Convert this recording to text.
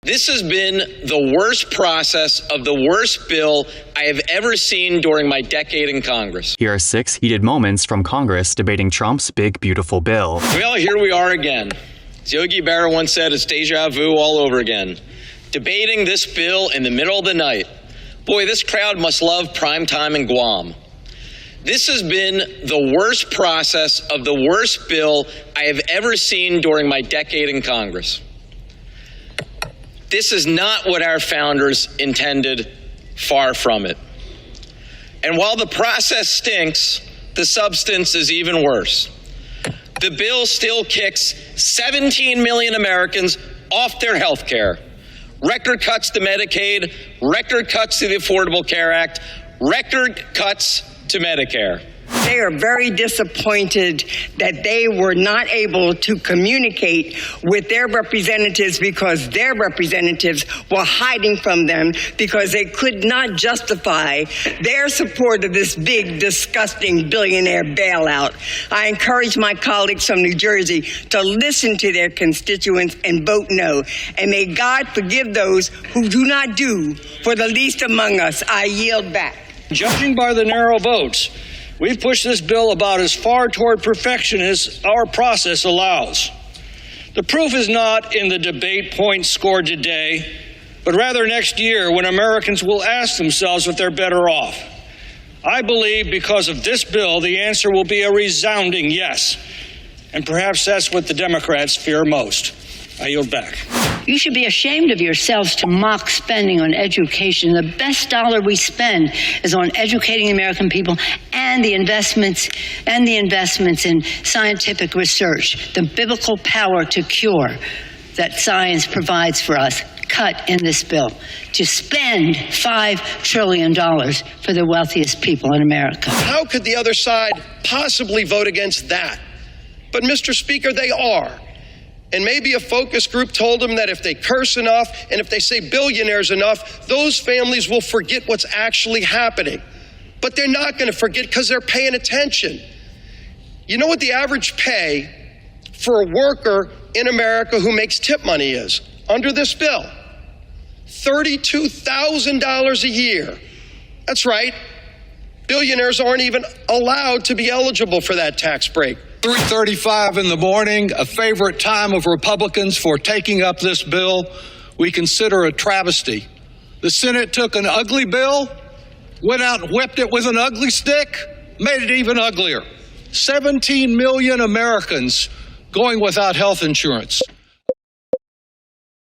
This has been the worst process of the worst bill I have ever seen during my decade in Congress. Here are 6 heated moments from Congress debating Trump's big, beautiful bill. Well, here we are again. As Yogi Berra once said, it's deja vu all over again. Debating this bill in the middle of the night. Boy, this crowd must love prime time in Guam. This has been the worst process of the worst bill I have ever seen during my decade in Congress. This is not what our founders intended, far from it. And while the process stinks, the substance is even worse. The bill still kicks 17 million Americans off their health care. Record cuts to Medicaid, record cuts to the Affordable Care Act, record cuts to Medicare. They are very disappointed that they were not able to communicate with their representatives because their representatives were hiding from them because they could not justify their support of this big, disgusting billionaire bailout. I encourage my colleagues from New Jersey to listen to their constituents and vote no. And may God forgive those who do not do for the least among us. I yield back. Judging by the narrow votes, we've pushed this bill about as far toward perfection as our process allows. The proof is not in the debate points scored today, but rather next year when Americans will ask themselves if they're better off. I believe because of this bill, the answer will be a resounding yes. And perhaps that's what the Democrats fear most. I yield back. You should be ashamed of yourselves to mock spending on education. The best dollar we spend is on educating the American people and the investments in scientific research, the biblical power to cure that science provides for us. Cut in this bill to spend $5 trillion for the wealthiest people in America. How could the other side possibly vote against that? But, Mr. Speaker, they are. And maybe a focus group told them that if they curse enough and if they say billionaires enough, those families will forget what's actually happening. But they're not going to forget because they're paying attention. You know what the average pay for a worker in America who makes tip money is under this bill? $32,000 a year. That's right. Billionaires aren't even allowed to be eligible for that tax break. 3:35 in the morning, a favorite time of Republicans for taking up this bill, we consider a travesty. The Senate took an ugly bill, went out and whipped it with an ugly stick, made it even uglier. 17 million Americans going without health insurance.